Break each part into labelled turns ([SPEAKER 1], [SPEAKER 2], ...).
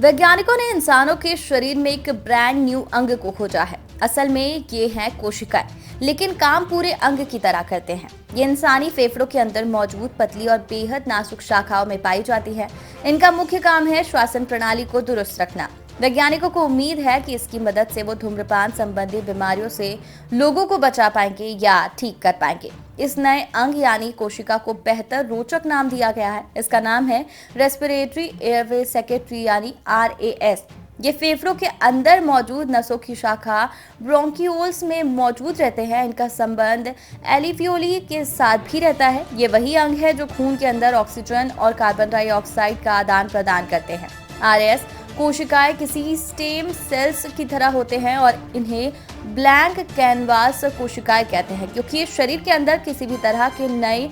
[SPEAKER 1] वैज्ञानिकों ने इंसानों के शरीर में एक ब्रांड न्यू अंग को खोजा है। असल में ये हैं कोशिकाएं, लेकिन काम पूरे अंग की तरह करते हैं। ये इंसानी फेफड़ों के अंदर मौजूद पतली और बेहद नाजुक शाखाओं में पाई जाती है। इनका मुख्य काम है श्वसन प्रणाली को दुरुस्त रखना। वैज्ञानिकों को उम्मीद है कि इसकी मदद से वो धूम्रपान संबंधी बीमारियों से लोगों को बचा पाएंगे या ठीक कर पाएंगे। इस नए अंग यानी कोशिका को बेहतर रोचक नाम दिया गया है। इसका नाम है रेस्पिरेटरी एयरवे सेक्रेटरी यानी RAS। ये फेफड़ों के अंदर मौजूद नसों की शाखा ब्रोंकियोल्स में मौजूद रहते हैं। इनका संबंध एलिवियोली के साथ भी रहता है। ये वही अंग है जो खून के अंदर ऑक्सीजन और कार्बन डाइऑक्साइड का आदान प्रदान करते हैं। RAS कोशिकाएं किसी स्टेम सेल्स की तरह होते हैं और इन्हें ब्लैंक कैनवास कोशिकाएं कहते हैं, क्योंकि ये शरीर के अंदर किसी भी तरह के नए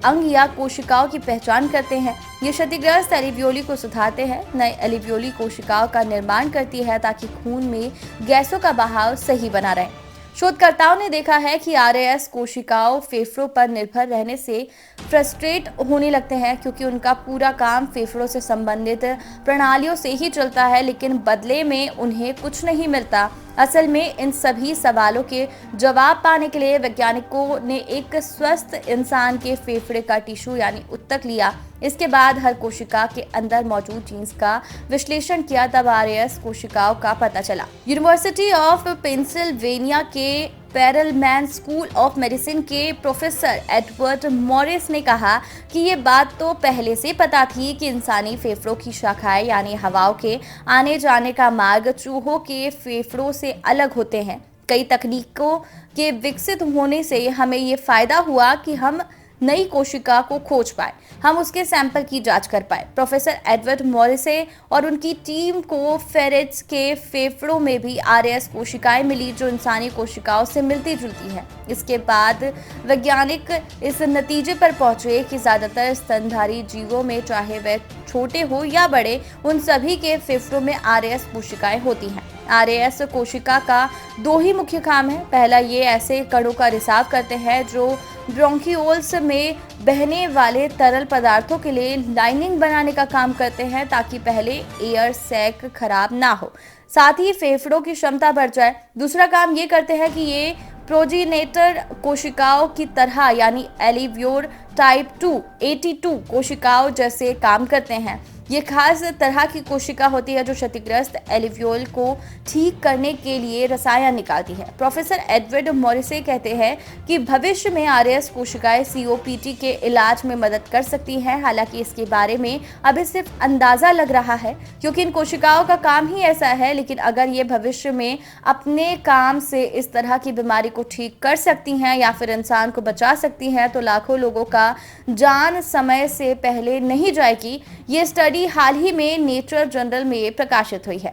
[SPEAKER 1] अंग या कोशिकाओं की पहचान करते हैं। ये क्षतिग्रस्त एलिवियोली को सुधारते हैं। नए एलिवियोली कोशिकाओं का निर्माण करती है ताकि खून में गैसों का बहाव सही बना रहे। शोधकर्ताओं ने देखा है कि RAS कोशिकाओं फेफड़ों पर निर्भर रहने से फ्रस्ट्रेट होने लगते हैं, क्योंकि उनका पूरा काम फेफड़ों से संबंधित प्रणालियों से ही चलता है, लेकिन बदले में उन्हें कुछ नहीं मिलता। असल में इन सभी सवालों के जवाब पाने के लिए वैज्ञानिकों ने एक स्वस्थ इंसान के फेफड़े का टिश्यू यानी ऊतक लिया। इसके बाद हर कोशिका के अंदर मौजूद जीन्स का विश्लेषण किया, तब RAS कोशिकाओं का पता चला। यूनिवर्सिटी ऑफ पेंसिल्वेनिया के पेरलमैन स्कूल ऑफ मेडिसिन के प्रोफेसर एडवर्ड मॉरिस ने कहा कि ये बात तो पहले से पता थी कि इंसानी फेफड़ों की शाखाएं यानी हवाओं के आने जाने का मार्ग चूहों के फेफड़ों से अलग होते हैं। कई तकनीकों के विकसित होने से हमें ये फायदा हुआ कि हम नई कोशिका को खोज पाए, हम उसके सैंपल की जांच कर पाए। प्रोफेसर एडवर्ड मॉरिसे और उनकी टीम को फेरेट्स के फेफड़ों में भी RAS कोशिकाएं मिली जो इंसानी कोशिकाओं से मिलती जुलती है। इसके बाद वैज्ञानिक इस नतीजे पर पहुंचे कि ज्यादातर स्तनधारी जीवों में, चाहे वे छोटे हो या बड़े, उन सभी के फेफड़ों में RAS कोशिकाएं होती हैं। RAS कोशिका का दो ही मुख्य काम है। पहला, ये ऐसे कणों का रिसाव करते हैं जो ब्रोंकियोल्स में बहने वाले तरल पदार्थों के लिए लाइनिंग बनाने का काम करते हैं, ताकि पहले एयर सैक खराब ना हो, साथ ही फेफड़ों की क्षमता बढ़ जाए। दूसरा काम ये करते हैं कि ये प्रोजीनेटर कोशिकाओं की तरह यानी एलिवियोर टाइप 2 AT2 कोशिकाओं जैसे काम करते हैं। ये खास तरह की कोशिका होती है जो क्षतिग्रस्त एलिवियोल को ठीक करने के लिए रसायन निकालती है। प्रोफेसर एडवर्ड मॉरिसे कहते हैं कि भविष्य में RAS कोशिकाएं COPD के इलाज में मदद कर सकती हैं। हालांकि इसके बारे में अभी सिर्फ अंदाजा लग रहा है, क्योंकि इन कोशिकाओं का काम ही ऐसा है। लेकिन अगर ये भविष्य में अपने काम से इस तरह की बीमारी को ठीक कर सकती हैं या फिर इंसान को बचा सकती हैं, तो लाखों लोगों का जान समय से पहले नहीं जाएगी। ये स्टडी हाल ही में नेचर जर्नल में प्रकाशित हुई है।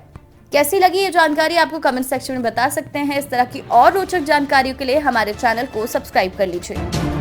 [SPEAKER 1] कैसी लगी ये जानकारी आपको कमेंट सेक्शन में बता सकते हैं। इस तरह की और रोचक जानकारियों के लिए हमारे चैनल को सब्सक्राइब कर लीजिए।